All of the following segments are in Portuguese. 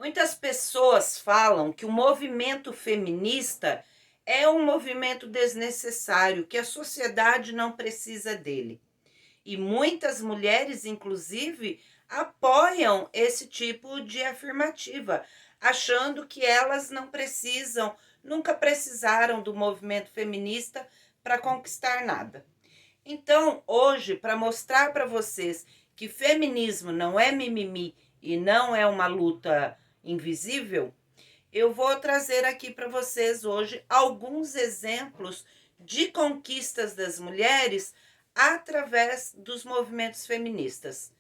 Muitas pessoas falam que o movimento feminista é um movimento desnecessário, que a sociedade não precisa dele. E muitas mulheres, inclusive, apoiam esse tipo de afirmativa, achando que elas não precisam, nunca precisaram do movimento feminista para conquistar nada. Então, hoje, para mostrar para vocês que feminismo não é mimimi e não é uma luta invisível, eu vou trazer aqui para vocês hoje alguns exemplos de conquistas das mulheres através dos movimentos feministas.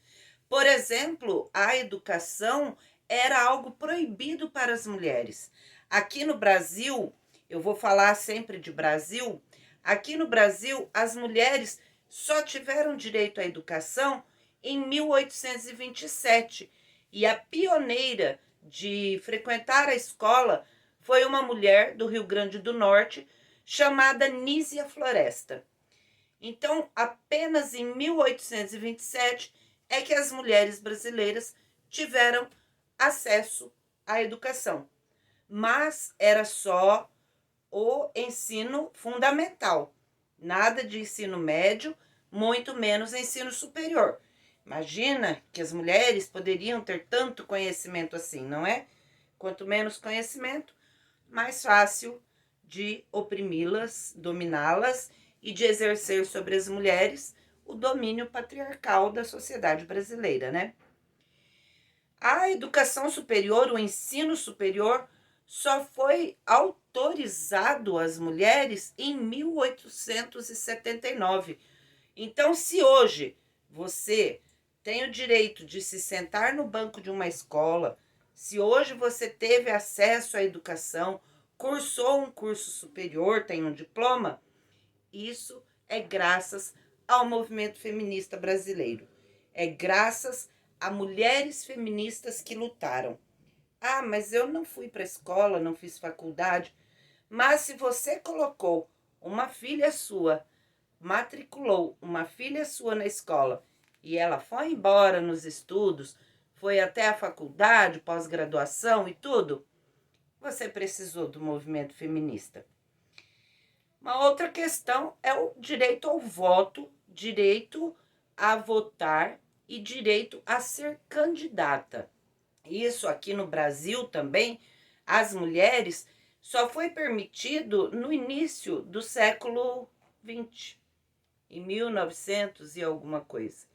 Por exemplo, a educação era algo proibido para as mulheres. Aqui no Brasil, eu vou falar sempre de Brasil, aqui no Brasil as mulheres só tiveram direito à educação em 1827 e a pioneira de frequentar a escola foi uma mulher do Rio Grande do Norte chamada Nísia Floresta. Então, apenas em 1827 é que as mulheres brasileiras tiveram acesso à educação. Mas era só o ensino fundamental, nada de ensino médio, muito menos ensino superior. Imagina que as mulheres poderiam ter tanto conhecimento assim, não é? Quanto menos conhecimento, mais fácil de oprimi-las, dominá-las e de exercer sobre as mulheres o domínio patriarcal da sociedade brasileira, né? A educação superior, o ensino superior, só foi autorizado às mulheres em 1879. Então, se hoje você tem o direito de se sentar no banco de uma escola, se hoje você teve acesso à educação, cursou um curso superior, tem um diploma, isso é graças ao movimento feminista brasileiro. É graças a mulheres feministas que lutaram. Ah, mas eu não fui para a escola, não fiz faculdade. Mas se você colocou uma filha sua, matriculou uma filha sua na escola e ela foi embora nos estudos, foi até a faculdade, pós-graduação e tudo, você precisou do movimento feminista. Uma outra questão é o direito ao voto, direito a votar e direito a ser candidata. Isso aqui no Brasil também, as mulheres só foi permitido no início do século XX, em 1900 e alguma coisa.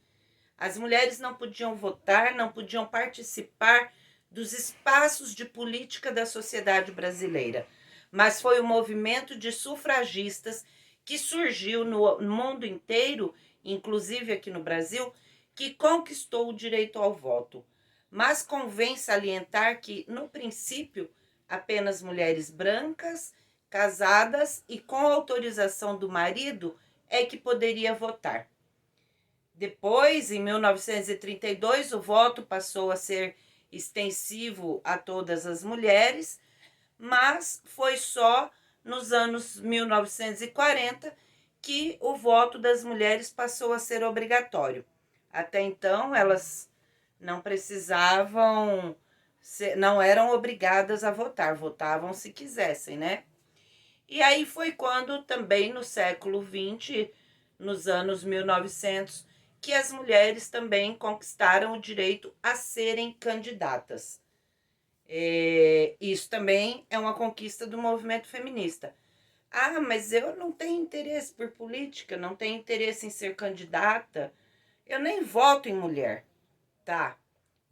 As mulheres não podiam votar, não podiam participar dos espaços de política da sociedade brasileira, mas foi o movimento de sufragistas que surgiu no mundo inteiro, inclusive aqui no Brasil, que conquistou o direito ao voto. Mas convém salientar que, no princípio, apenas mulheres brancas, casadas e com autorização do marido é que poderia votar. Depois, em 1932, o voto passou a ser extensivo a todas as mulheres, mas foi só nos anos 1940 que o voto das mulheres passou a ser obrigatório. Até então, elas não precisavam, não eram obrigadas a votar, votavam se quisessem, né? E aí foi quando também no século XX, nos anos 1900, que as mulheres também conquistaram o direito a serem candidatas. Isso também é uma conquista do movimento feminista. Ah, mas eu não tenho interesse por política, não tenho interesse em ser candidata, eu nem voto em mulher. Tá,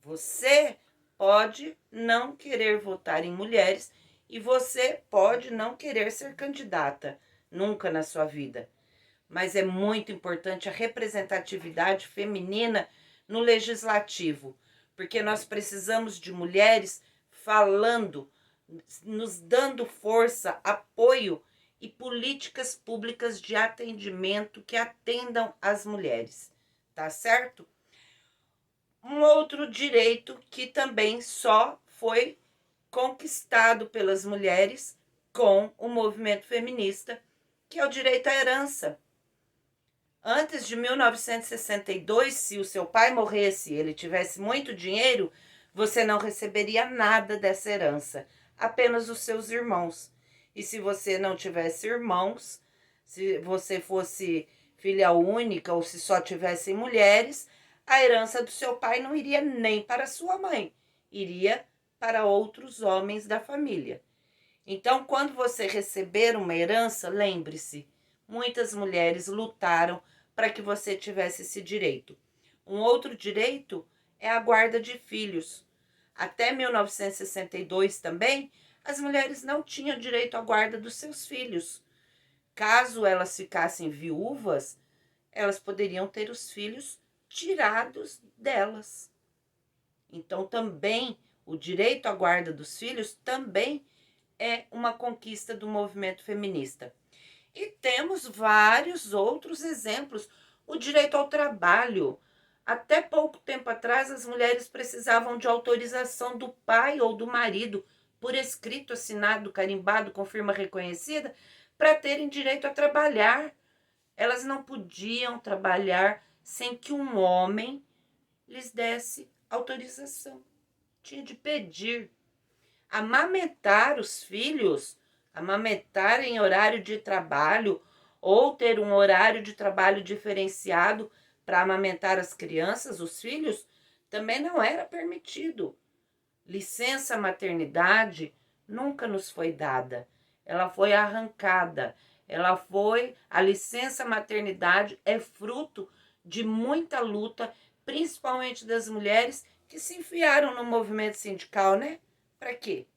você pode não querer votar em mulheres e você pode não querer ser candidata nunca na sua vida. Mas é muito importante a representatividade feminina no legislativo, porque nós precisamos de mulheres falando, nos dando força, apoio e políticas públicas de atendimento que atendam as mulheres, tá certo? Um outro direito que também só foi conquistado pelas mulheres com o movimento feminista, que é o direito à herança. Antes de 1962, se o seu pai morresse e ele tivesse muito dinheiro, você não receberia nada dessa herança, apenas os seus irmãos. E se você não tivesse irmãos, se você fosse filha única ou se só tivessem mulheres, a herança do seu pai não iria nem para sua mãe, iria para outros homens da família. Então, quando você receber uma herança, lembre-se, muitas mulheres lutaram para que você tivesse esse direito. Um outro direito é a guarda de filhos. Até 1962 também, as mulheres não tinham direito à guarda dos seus filhos. Caso elas ficassem viúvas, elas poderiam ter os filhos tirados delas. Então, também, o direito à guarda dos filhos também é uma conquista do movimento feminista. E temos vários outros exemplos. O direito ao trabalho. Até pouco tempo atrás, as mulheres precisavam de autorização do pai ou do marido, por escrito, assinado, carimbado, com firma reconhecida, para terem direito a trabalhar. Elas não podiam trabalhar sem que um homem lhes desse autorização. Tinha de pedir. Amamentar os filhos, amamentar em horário de trabalho ou ter um horário de trabalho diferenciado para amamentar as crianças, os filhos, também não era permitido. Licença maternidade nunca nos foi dada. Ela foi arrancada. A licença maternidade é fruto de muita luta, principalmente das mulheres que se enfiaram no movimento sindical, né? Para quê?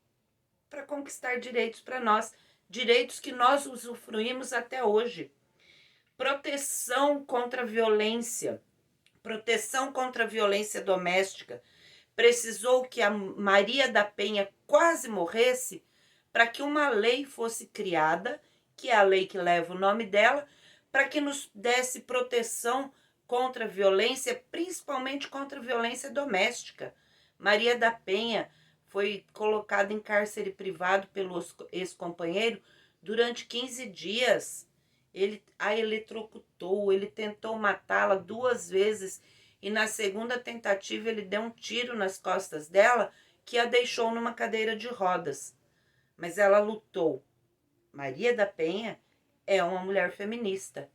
Para conquistar direitos para nós, direitos que nós usufruímos até hoje. Proteção contra a violência, proteção contra a violência doméstica. Precisou que a Maria da Penha quase morresse para que uma lei fosse criada, que é a lei que leva o nome dela, para que nos desse proteção contra a violência, principalmente contra a violência doméstica. Maria da Penha foi colocada em cárcere privado pelo ex-companheiro durante 15 dias. Ele a eletrocutou, ele tentou matá-la 2 vezes e na segunda tentativa ele deu um tiro nas costas dela que a deixou numa cadeira de rodas. Mas ela lutou. Maria da Penha é uma mulher feminista.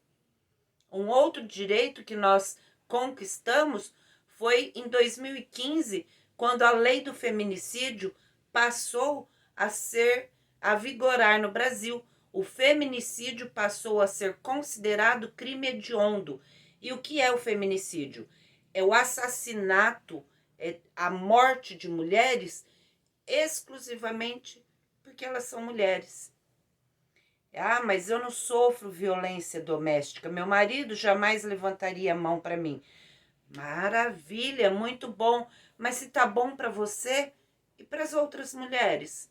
Um outro direito que nós conquistamos foi em 2015, quando a lei do feminicídio passou a vigorar no Brasil. O feminicídio passou a ser considerado crime hediondo. E o que é o feminicídio? É o assassinato, é a morte de mulheres exclusivamente porque elas são mulheres. Ah, mas eu não sofro violência doméstica. Meu marido jamais levantaria a mão para mim. Maravilha, muito bom. Mas se tá bom para você e para as outras mulheres?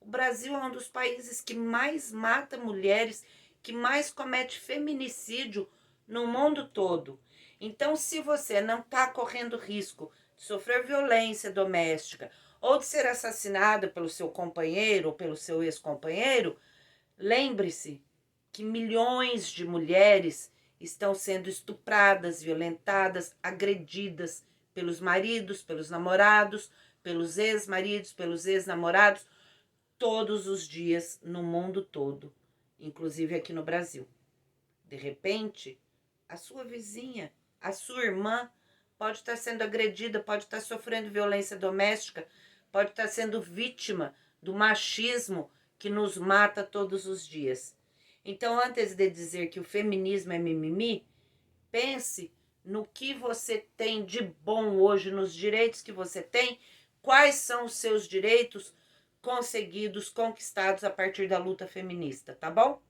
O Brasil é um dos países que mais mata mulheres, que mais comete feminicídio no mundo todo. Então, se você não está correndo risco de sofrer violência doméstica ou de ser assassinada pelo seu companheiro ou pelo seu ex-companheiro, lembre-se que milhões de mulheres estão sendo estupradas, violentadas, agredidas pelos maridos, pelos namorados, pelos ex-maridos, pelos ex-namorados, todos os dias no mundo todo, inclusive aqui no Brasil. De repente, a sua vizinha, a sua irmã pode estar sendo agredida, pode estar sofrendo violência doméstica, pode estar sendo vítima do machismo que nos mata todos os dias. Então, antes de dizer que o feminismo é mimimi, pense no que você tem de bom hoje, nos direitos que você tem, quais são os seus direitos conseguidos, conquistados a partir da luta feminista, tá bom?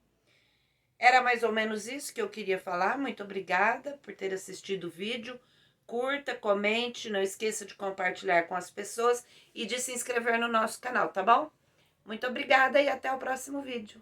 Era mais ou menos isso que eu queria falar. Muito obrigada por ter assistido o vídeo. Curta, comente, não esqueça de compartilhar com as pessoas e de se inscrever no nosso canal, tá bom? Muito obrigada e até o próximo vídeo.